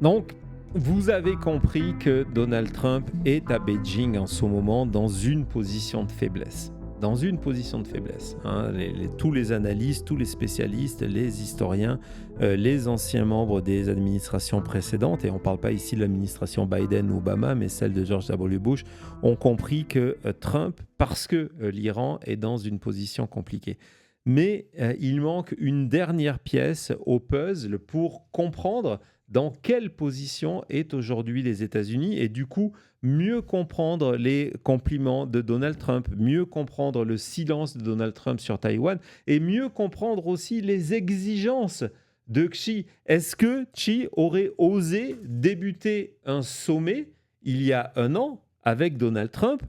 Donc, vous avez compris que Donald Trump est à Beijing en ce moment dans une position de faiblesse. Dans une position de faiblesse. Hein. Tous les analystes, tous les spécialistes, les historiens, les anciens membres des administrations précédentes, et on ne parle pas ici de l'administration Biden ou Obama, mais celle de George W. Bush, ont compris que Trump, parce que l'Iran est dans une position compliquée. Mais il manque une dernière pièce au puzzle pour comprendre dans quelle position est aujourd'hui les États-Unis et du coup mieux comprendre les compliments de Donald Trump, mieux comprendre le silence de Donald Trump sur Taïwan et mieux comprendre aussi les exigences de Xi. Est-ce que Xi aurait osé débuter un sommet il y a un an avec Donald Trump?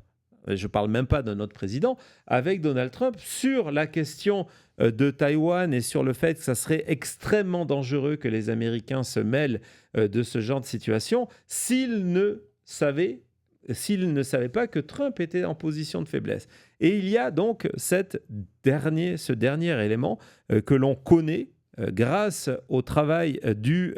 Je ne parle même pas d'un autre président, avec Donald Trump sur la question de Taïwan et sur le fait que ça serait extrêmement dangereux que les Américains se mêlent de ce genre de situation s'ils ne savaient pas que Trump était en position de faiblesse. Et il y a donc ce dernier élément que l'on connaît grâce au travail du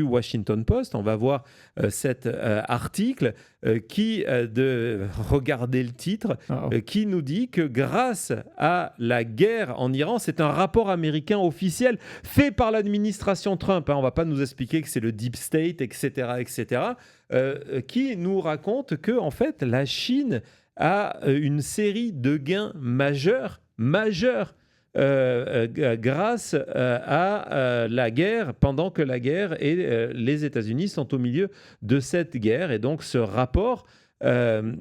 Washington Post. On va voir cet article regardez le titre, qui nous dit que grâce à la guerre en Iran, c'est un rapport américain officiel fait par l'administration Trump. On ne va pas nous expliquer que c'est le Deep State, etc., qui nous raconte que en fait, la Chine a une série de gains majeurs grâce à la guerre, pendant que la guerre et les États-Unis sont au milieu de cette guerre. Et donc ce rapport, on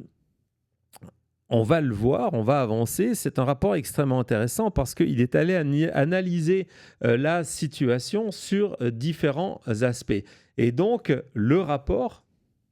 va le voir, on va avancer. C'est un rapport extrêmement intéressant parce qu'il est allé analyser la situation sur différents aspects. Et donc le rapport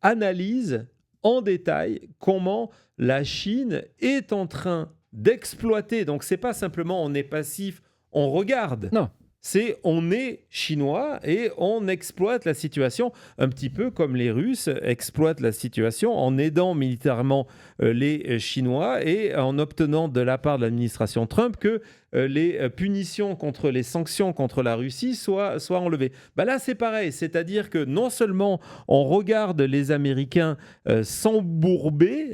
analyse en détail comment la Chine est en train d'exploiter. Donc, c'est pas simplement on est passif, on regarde. Non. C'est on est chinois et on exploite la situation un petit peu comme les Russes exploitent la situation en aidant militairement les Chinois et en obtenant de la part de l'administration Trump que les punitions contre les sanctions contre la Russie soient enlevées. Là, c'est pareil. C'est-à-dire que non seulement on regarde les Américains s'embourber,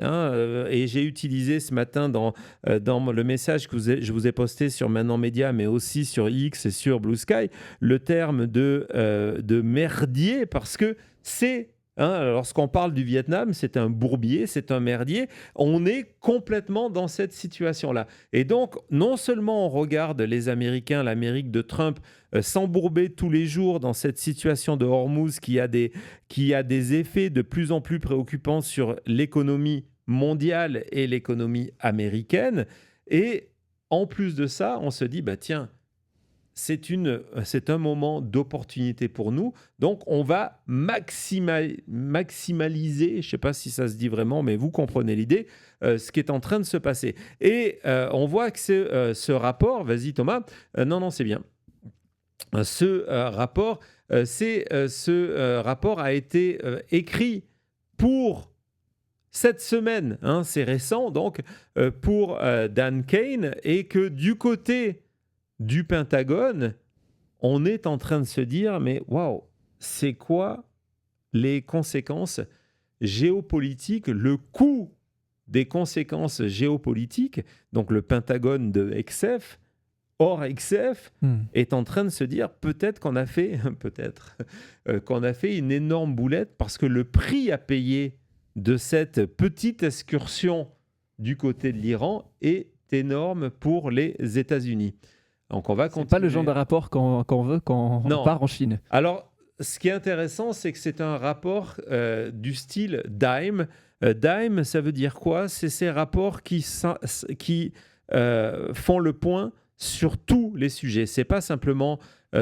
et j'ai utilisé ce matin dans le message que je vous ai posté sur Maintenant Média, mais aussi sur X et sur Blue Sky, le terme de merdier, parce que c'est... lorsqu'on parle du Vietnam, c'est un bourbier, c'est un merdier. On est complètement dans cette situation-là. Et donc, non seulement on regarde les Américains, l'Amérique de Trump, s'embourber tous les jours dans cette situation de Hormuz qui a des effets de plus en plus préoccupants sur l'économie mondiale et l'économie américaine. Et en plus de ça, on se dit, tiens, c'est un moment d'opportunité pour nous. Donc, on va maximaliser, je ne sais pas si ça se dit vraiment, mais vous comprenez l'idée, ce qui est en train de se passer. Et on voit que ce rapport, vas-y Thomas, non, c'est bien. Ce rapport a été écrit pour cette semaine, c'est récent, donc pour Dan Kane, et que du côté du Pentagone, on est en train de se dire, mais waouh, c'est quoi les conséquences géopolitiques, le coût des conséquences géopolitiques? Donc le Pentagone de XF, hors XF, est en train de se dire peut-être qu'on a fait une énorme boulette parce que le prix à payer de cette petite excursion du côté de l'Iran est énorme pour les États-Unis. Donc on va continuer. C'est pas le genre de rapport qu'on veut quand on part en Chine. Alors, ce qui est intéressant, c'est que c'est un rapport du style DIME. DIME, ça veut dire quoi? C'est ces rapports qui font le point sur tous les sujets. C'est pas simplement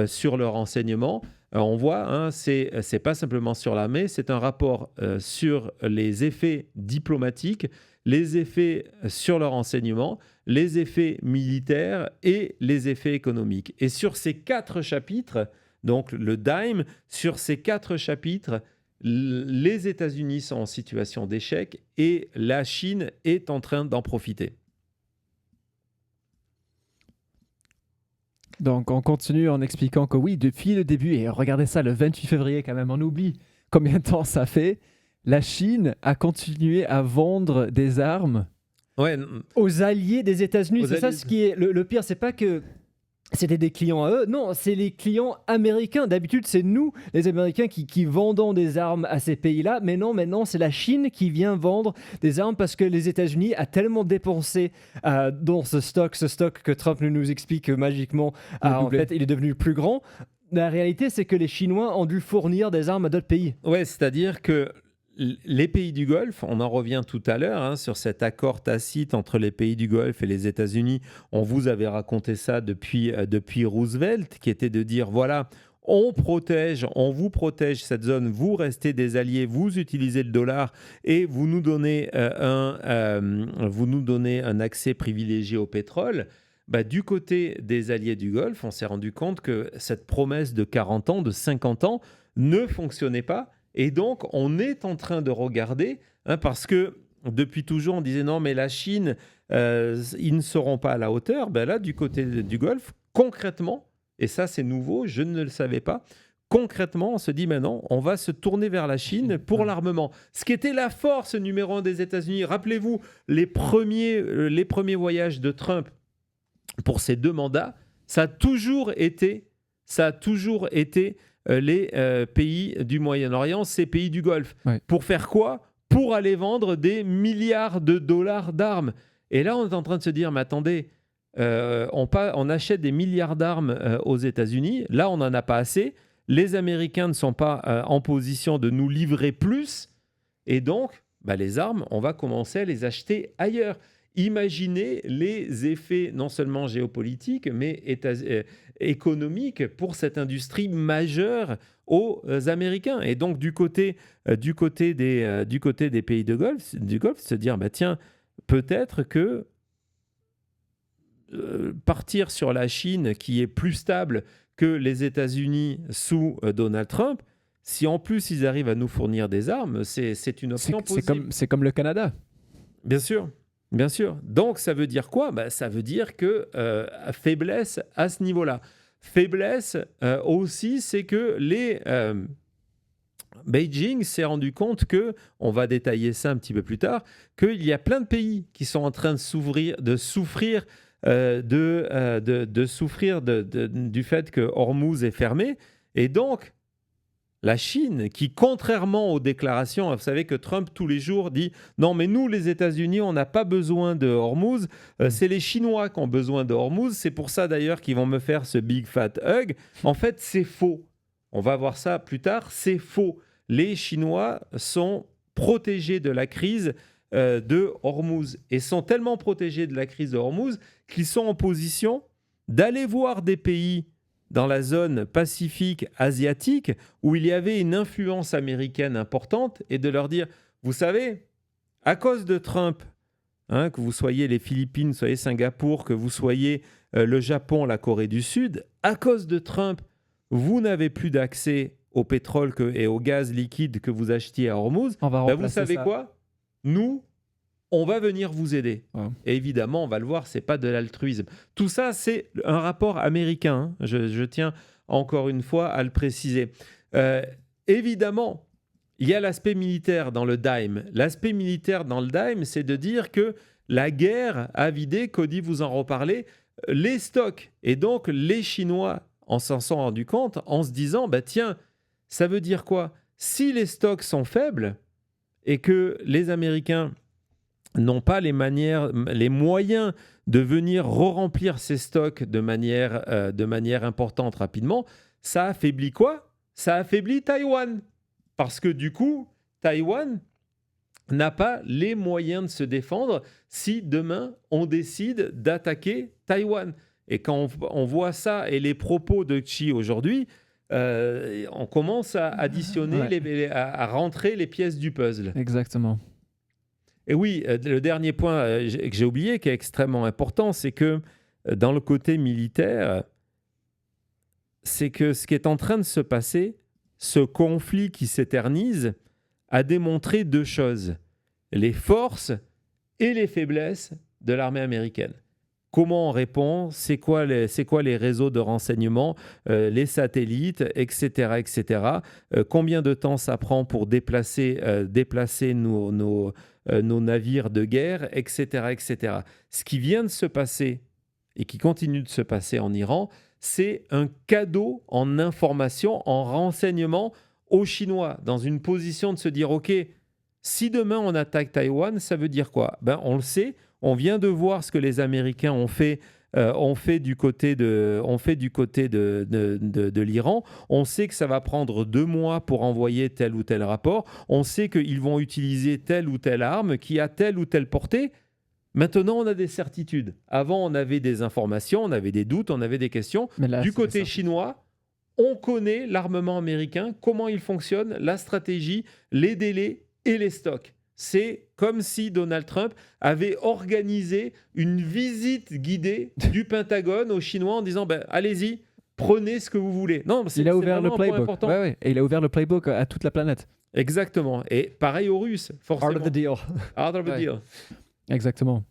sur le renseignement. On voit, c'est pas simplement sur l'armée, c'est un rapport sur les effets diplomatiques, les effets sur le renseignement, les effets militaires et les effets économiques. Et sur ces 4 chapitres, donc le DIME, sur ces 4 chapitres, les États-Unis sont en situation d'échec et la Chine est en train d'en profiter. Donc on continue en expliquant que oui, depuis le début, et regardez ça, le 28 février quand même, on oublie combien de temps ça fait, la Chine a continué à vendre des armes aux alliés des États-Unis. Aux c'est ça alliés. ce qui est le pire, c'est pas que c'était des clients à eux, non, c'est les clients américains. D'habitude, c'est nous, les Américains, qui vendons des armes à ces pays-là, mais non, maintenant, c'est la Chine qui vient vendre des armes parce que les États-Unis a tellement dépensé dans ce stock que Trump nous explique que magiquement, en fait, il est devenu plus grand. La réalité, c'est que les Chinois ont dû fournir des armes à d'autres pays. Ouais, c'est-à-dire que les pays du Golfe, on en revient tout à l'heure sur cet accord tacite entre les pays du Golfe et les États-Unis. On vous avait raconté ça depuis Roosevelt, qui était de dire voilà, on vous protège cette zone, vous restez des alliés, vous utilisez le dollar et vous nous donnez un accès privilégié au pétrole. Du côté des alliés du Golfe, on s'est rendu compte que cette promesse de 40 ans, de 50 ans, ne fonctionnait pas. Et donc, on est en train de regarder, parce que depuis toujours, on disait non, mais la Chine, ils ne seront pas à la hauteur. Là, du côté du Golfe, concrètement, et ça c'est nouveau, je ne le savais pas, concrètement, on se dit maintenant, on va se tourner vers la Chine pour l'armement. Ce qui était la force numéro 1 des États-Unis. Rappelez-vous, les premiers voyages de Trump pour ces 2 mandats, ça a toujours été les pays du Moyen-Orient, ces pays du Golfe. Ouais. Pour faire quoi ? Pour aller vendre des milliards de dollars d'armes. Et là, on est en train de se dire, mais attendez, on achète des milliards d'armes aux États-Unis. Là, on n'en a pas assez. Les Américains ne sont pas en position de nous livrer plus. Et donc, les armes, on va commencer à les acheter ailleurs. Imaginez les effets non seulement géopolitiques, mais économiques pour cette industrie majeure aux Américains. Et donc, du côté des pays du Golfe, se dire, tiens, peut-être que partir sur la Chine, qui est plus stable que les États-Unis sous Donald Trump, si en plus ils arrivent à nous fournir des armes, c'est une option possible. C'est comme le Canada. Bien sûr. Bien sûr. Donc, ça veut dire quoi ? Ça veut dire que faiblesse à ce niveau-là. Faiblesse aussi, c'est que Beijing s'est rendu compte que, on va détailler ça un petit peu plus tard, qu'il y a plein de pays qui sont en train de souffrir du fait que Hormuz est fermé. Et donc, la Chine, qui, contrairement aux déclarations, vous savez que Trump, tous les jours, dit « Non, mais nous, les États-Unis, on n'a pas besoin de Hormuz. C'est les Chinois qui ont besoin de Hormuz. C'est pour ça, d'ailleurs, qu'ils vont me faire ce big fat hug. » En fait, c'est faux. On va voir ça plus tard. C'est faux. Les Chinois sont protégés de la crise de Hormuz et sont tellement protégés de la crise de Hormuz qu'ils sont en position d'aller voir des pays dans la zone pacifique asiatique où il y avait une influence américaine importante et de leur dire, vous savez, à cause de Trump, que vous soyez les Philippines, soyez Singapour, que vous soyez le Japon, la Corée du Sud, à cause de Trump, vous n'avez plus d'accès au pétrole et au gaz liquide que vous achetiez à Hormuz. Vous savez quoi ? Nous, on va venir vous aider. Ouais. Et évidemment, on va le voir, c'est pas de l'altruisme. Tout ça, c'est un rapport américain. Je tiens encore une fois à le préciser. Évidemment, il y a l'aspect militaire dans le dime. L'aspect militaire dans le dime, c'est de dire que la guerre a vidé, Cody vous en reparlait, les stocks. Et donc, les Chinois s'en sont rendus compte en se disant, tiens, ça veut dire quoi ? Si les stocks sont faibles et que les Américains n'ont pas les moyens de venir re-remplir ces stocks de manière importante rapidement, ça affaiblit quoi ? Ça affaiblit Taïwan. Parce que du coup, Taïwan n'a pas les moyens de se défendre si demain on décide d'attaquer Taïwan. Et quand on voit ça et les propos de Xi aujourd'hui, on commence à additionner, à rentrer les pièces du puzzle. Exactement. Et oui, le dernier point que j'ai oublié, qui est extrêmement important, c'est que dans le côté militaire, c'est que ce qui est en train de se passer, ce conflit qui s'éternise, a démontré 2 choses. Les forces et les faiblesses de l'armée américaine. comment on répond, c'est quoi les réseaux de renseignement, les satellites, etc. etc. Combien de temps ça prend pour déplacer nos navires de guerre, etc. etc. Ce qui vient de se passer et qui continue de se passer en Iran, c'est un cadeau en information, en renseignement aux Chinois, dans une position de se dire, OK, si demain on attaque Taïwan, ça veut dire quoi ? On le sait, on vient de voir ce que les Américains ont fait du côté de l'Iran. On sait que ça va prendre 2 mois pour envoyer tel ou tel rapport. On sait qu'ils vont utiliser telle ou telle arme qui a telle ou telle portée. Maintenant, on a des certitudes. Avant, on avait des informations, on avait des doutes, on avait des questions. Là, du côté chinois, on connaît l'armement américain, comment il fonctionne, la stratégie, les délais et les stocks. C'est comme si Donald Trump avait organisé une visite guidée du Pentagone aux Chinois en disant allez-y, prenez ce que vous voulez. Non, il a ouvert le playbook. Ouais. Et il a ouvert le playbook à toute la planète. Exactement. Et pareil aux Russes, forcément. Part of the deal. Part of the deal. Exactement.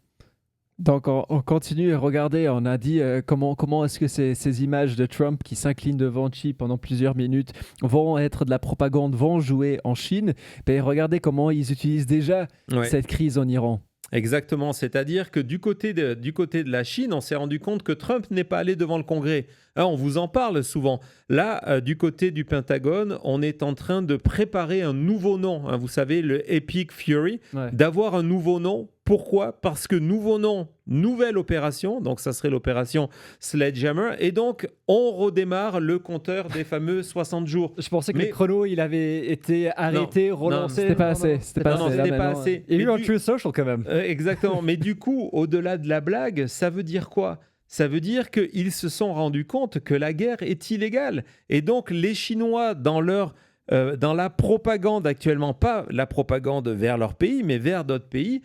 Donc on continue à regarder, on a dit comment est-ce que ces images de Trump qui s'incline devant Xi pendant plusieurs minutes vont être de la propagande, vont jouer en Chine. Mais regardez comment ils utilisent déjà cette crise en Iran. Exactement, c'est-à-dire que du côté de la Chine, on s'est rendu compte que Trump n'est pas allé devant le Congrès. On vous en parle souvent. Là, du côté du Pentagone, on est en train de préparer un nouveau nom. Vous savez, le Epic Fury, d'avoir un nouveau nom. Pourquoi ? Parce que nouveau nom, nouvelle opération, donc ça serait l'opération Sledgehammer, et donc on redémarre le compteur des fameux 60 jours. Je pensais que le chrono, il avait été arrêté, relancé. C'était pas assez. C'était pas assez. Il y a eu un True Social quand même. Exactement, mais du coup, au-delà de la blague, ça veut dire quoi ? Ça veut dire qu'ils se sont rendus compte que la guerre est illégale. Et donc les Chinois, dans la propagande actuellement, pas la propagande vers leur pays, mais vers d'autres pays,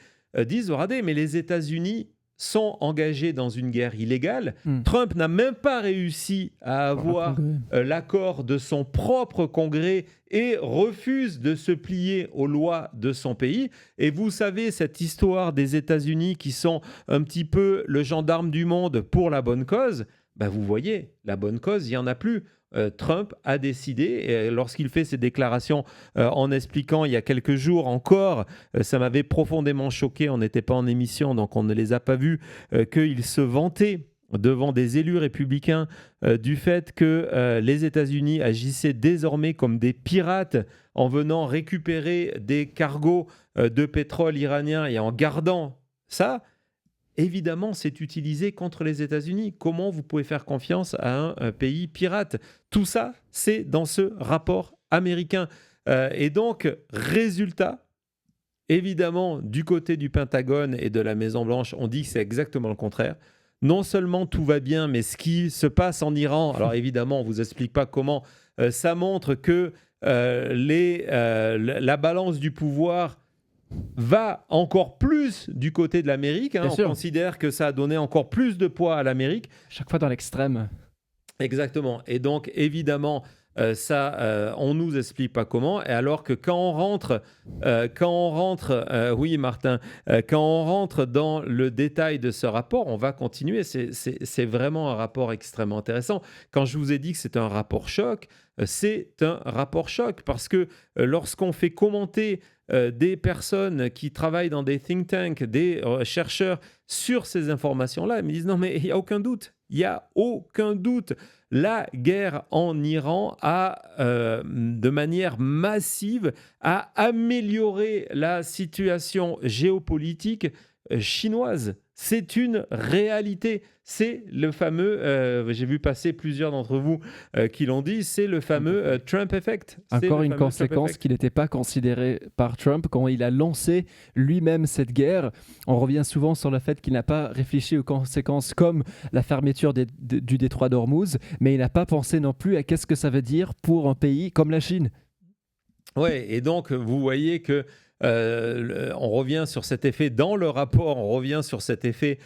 disent, regardez, mais les États-Unis sont engagés dans une guerre illégale. Trump n'a même pas réussi à avoir l'accord de son propre Congrès et refuse de se plier aux lois de son pays. Et vous savez, cette histoire des États-Unis qui sont un petit peu le gendarme du monde pour la bonne cause, vous voyez, la bonne cause, il n'y en a plus. Trump a décidé, et lorsqu'il fait ses déclarations en expliquant il y a quelques jours encore, ça m'avait profondément choqué, on n'était pas en émission donc on ne les a pas vus, qu'il se vantait devant des élus républicains du fait que les États-Unis agissaient désormais comme des pirates en venant récupérer des cargos de pétrole iranien et en gardant ça. Évidemment, c'est utilisé contre les États-Unis. Comment vous pouvez faire confiance à un pays pirate ? Tout ça, c'est dans ce rapport américain. Et donc, résultat, évidemment, du côté du Pentagone et de la Maison-Blanche, on dit que c'est exactement le contraire. Non seulement tout va bien, mais ce qui se passe en Iran, alors évidemment, on ne vous explique pas comment, ça montre que la balance du pouvoir va encore plus du côté de l'Amérique. On considère que ça a donné encore plus de poids à l'Amérique. Chaque fois dans l'extrême. Exactement. Et donc, évidemment, on nous explique pas comment. Et alors que quand on rentre, oui Martin, quand on rentre dans le détail de ce rapport, on va continuer. C'est vraiment un rapport extrêmement intéressant. Quand je vous ai dit que c'est un rapport choc, c'est un rapport choc parce que lorsqu'on fait commenter des personnes qui travaillent dans des think tanks, des chercheurs sur ces informations-là, ils me disent non mais il n'y a aucun doute. Il n'y a aucun doute. La guerre en Iran a, de manière massive, a amélioré la situation géopolitique chinoise. C'est une réalité. C'est le fameux, j'ai vu passer plusieurs d'entre vous qui l'ont dit, c'est le fameux Trump Effect. Encore une conséquence qui n'était pas considérée par Trump quand il a lancé lui-même cette guerre. On revient souvent sur le fait qu'il n'a pas réfléchi aux conséquences comme la fermeture du détroit d'Ormuz, mais il n'a pas pensé non plus à qu'est-ce que ça veut dire pour un pays comme la Chine. Oui, et donc vous voyez que on revient sur cet effet dans le rapport, on revient sur cet effet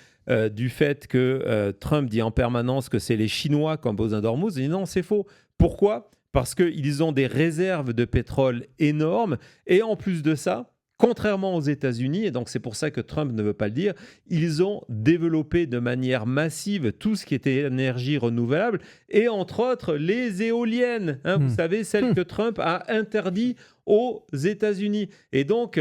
du fait que Trump dit en permanence que c'est les Chinois qui ont besoin d'Ormuz. Et non, c'est faux. Pourquoi ? Parce qu'ils ont des réserves de pétrole énormes et en plus de ça, contrairement aux États-Unis, et donc c'est pour ça que Trump ne veut pas le dire, ils ont développé de manière massive tout ce qui était énergie renouvelable, et entre autres les éoliennes, vous savez, celles que Trump a interdites aux États-Unis. Et donc,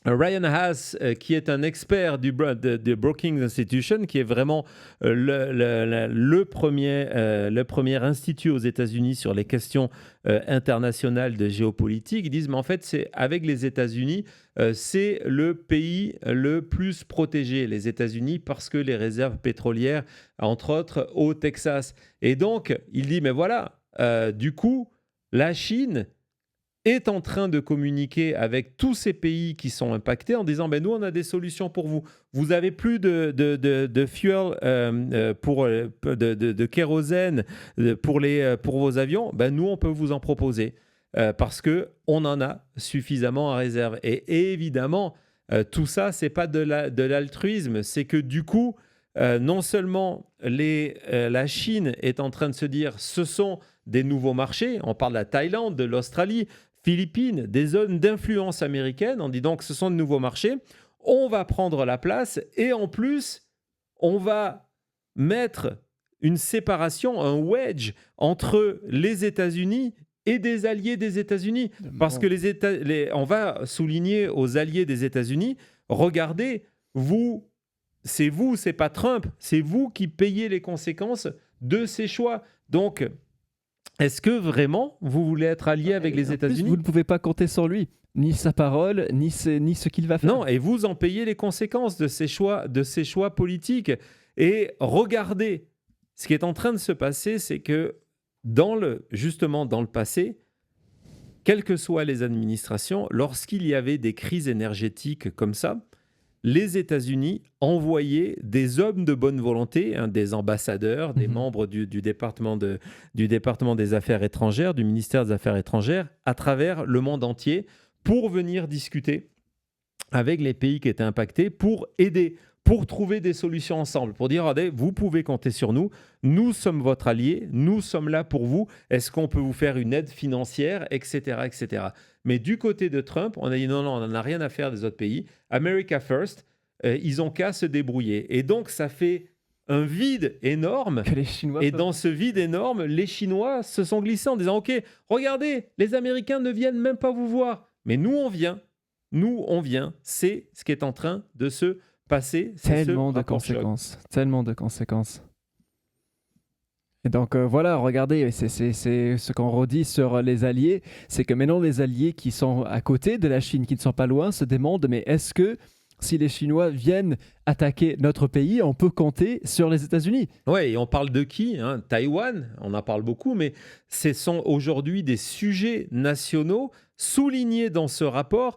Ryan Haas, qui est un expert de Brookings Institution, qui est vraiment le premier institut aux États-Unis sur les questions internationales de géopolitique, ils disent, mais en fait, c'est avec les États-Unis, c'est le pays le plus protégé, les États-Unis, parce que les réserves pétrolières, entre autres, au Texas. Et donc, il dit, mais voilà, du coup, la Chine est en train de communiquer avec tous ces pays qui sont impactés en disant nous, on a des solutions pour vous. Vous n'avez plus de fuel, de kérosène pour vos avions. Nous, on peut vous en proposer parce qu'on en a suffisamment en réserve. Et évidemment, tout ça, ce n'est pas de l'altruisme. C'est que du coup, non seulement la Chine est en train de se dire ce sont des nouveaux marchés, on parle de la Thaïlande, de l'Australie, Philippines, des zones d'influence américaine, on dit donc ce sont de nouveaux marchés, on va prendre la place et en plus, on va mettre une séparation, un wedge entre les États-Unis et des alliés des États-Unis. Parce que on va souligner aux alliés des États-Unis, regardez, c'est pas Trump, c'est vous qui payez les conséquences de ces choix. Donc, est-ce que vraiment vous voulez être allié avec les États-Unis ? Vous ne pouvez pas compter sur lui, ni sa parole, ni ce qu'il va faire. Non, et vous en payez les conséquences de ces choix politiques. Et regardez, ce qui est en train de se passer, c'est que justement dans le passé, quelles que soient les administrations, lorsqu'il y avait des crises énergétiques comme ça, les États-Unis envoyaient des hommes de bonne volonté, des ambassadeurs, des membres du département des Affaires étrangères, du ministère des Affaires étrangères, à travers le monde entier, pour venir discuter avec les pays qui étaient impactés, pour aider, pour trouver des solutions ensemble, pour dire, regardez, vous pouvez compter sur nous, nous sommes votre allié, nous sommes là pour vous, est-ce qu'on peut vous faire une aide financière, etc., etc. Mais du côté de Trump, on a dit non, on n'en a rien à faire des autres pays. America First, ils ont qu'à se débrouiller. Et donc, ça fait un vide énorme. Et dans ce vide énorme, les Chinois se sont glissés en disant, OK, regardez, les Américains ne viennent même pas vous voir. Mais nous, on vient. Nous, on vient. C'est ce qui est en train de se passer. Tellement de conséquences. Tellement de conséquences. Et donc voilà, regardez, c'est ce qu'on redit sur les alliés, c'est que maintenant les alliés qui sont à côté de la Chine, qui ne sont pas loin, se demandent, mais est-ce que si les Chinois viennent attaquer notre pays, on peut compter sur les États-Unis ? Oui, et on parle de qui ? Taïwan, on en parle beaucoup, mais ce sont aujourd'hui des sujets nationaux soulignés dans ce rapport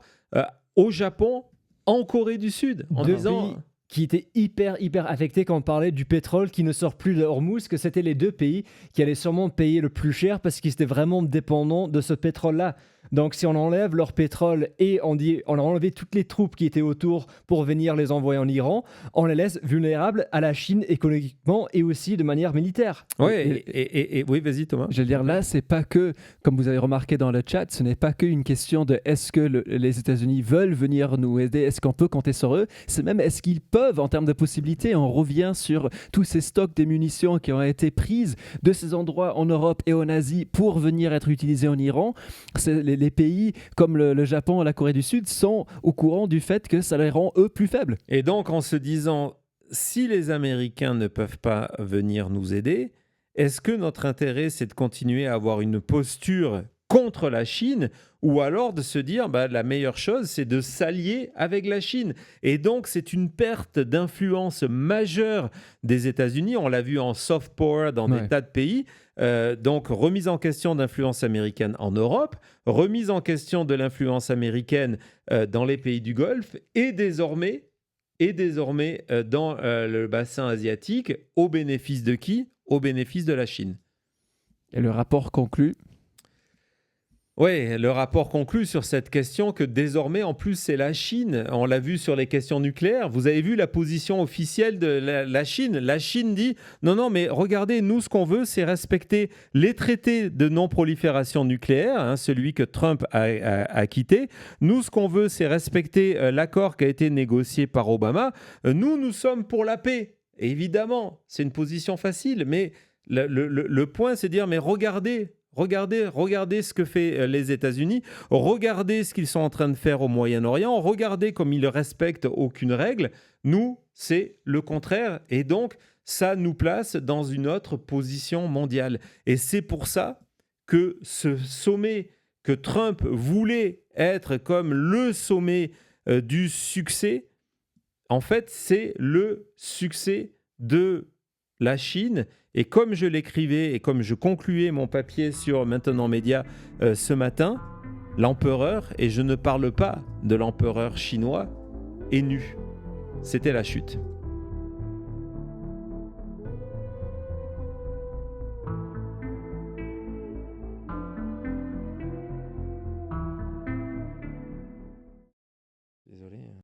au Japon, en Corée du Sud, en disant... qui étaient hyper affectés quand on parlait du pétrole qui ne sort plus de Hormuz, que c'était les deux pays qui allaient sûrement payer le plus cher parce qu'ils étaient vraiment dépendants de ce pétrole-là. Donc si on enlève leur pétrole et on a enlevé toutes les troupes qui étaient autour pour venir les envoyer en Iran, on les laisse vulnérables à la Chine économiquement et aussi de manière militaire. Oui, et oui, vas-y Thomas. Je veux dire, là, c'est pas que, comme vous avez remarqué dans le chat, ce n'est pas qu'une question de est-ce que les États-Unis veulent venir nous aider, est-ce qu'on peut compter sur eux, c'est même est-ce qu'ils peuvent en termes de possibilités. On revient sur tous ces stocks de munitions qui ont été prises de ces endroits en Europe et en Asie pour venir être utilisés en Iran. Les pays comme le Japon et la Corée du Sud sont au courant du fait que ça les rend, eux, plus faibles. Et donc, en se disant, si les Américains ne peuvent pas venir nous aider, est-ce que notre intérêt, c'est de continuer à avoir une posture contre la Chine ou alors de se dire, la meilleure chose, c'est de s'allier avec la Chine. Et donc, c'est une perte d'influence majeure des États-Unis. On l'a vu en soft power dans des tas de pays. Donc, remise en question d'influence américaine en Europe, remise en question de l'influence américaine dans les pays du Golfe et désormais dans le bassin asiatique, au bénéfice de qui ? Au bénéfice de la Chine. Et le rapport conclut ? Oui, le rapport conclut sur cette question que désormais, en plus, c'est la Chine. On l'a vu sur les questions nucléaires. Vous avez vu la position officielle de la Chine. La Chine dit non, mais regardez, nous, ce qu'on veut, c'est respecter les traités de non-prolifération nucléaire, hein, celui que Trump a quitté. Nous, ce qu'on veut, c'est respecter l'accord qui a été négocié par Obama. Nous sommes pour la paix. Et évidemment, c'est une position facile, mais le point, c'est de dire mais regardez ce que fait les États-Unis, regardez ce qu'ils sont en train de faire au Moyen-Orient, regardez comme ils ne respectent aucune règle. Nous, c'est le contraire. Et donc, ça nous place dans une autre position mondiale. Et c'est pour ça que ce sommet que Trump voulait être comme le sommet du succès, en fait, c'est le succès de la Chine. Et comme je l'écrivais et comme je concluais mon papier sur Maintenant Média ce matin, l'empereur, et je ne parle pas de l'empereur chinois, est nu. C'était la chute.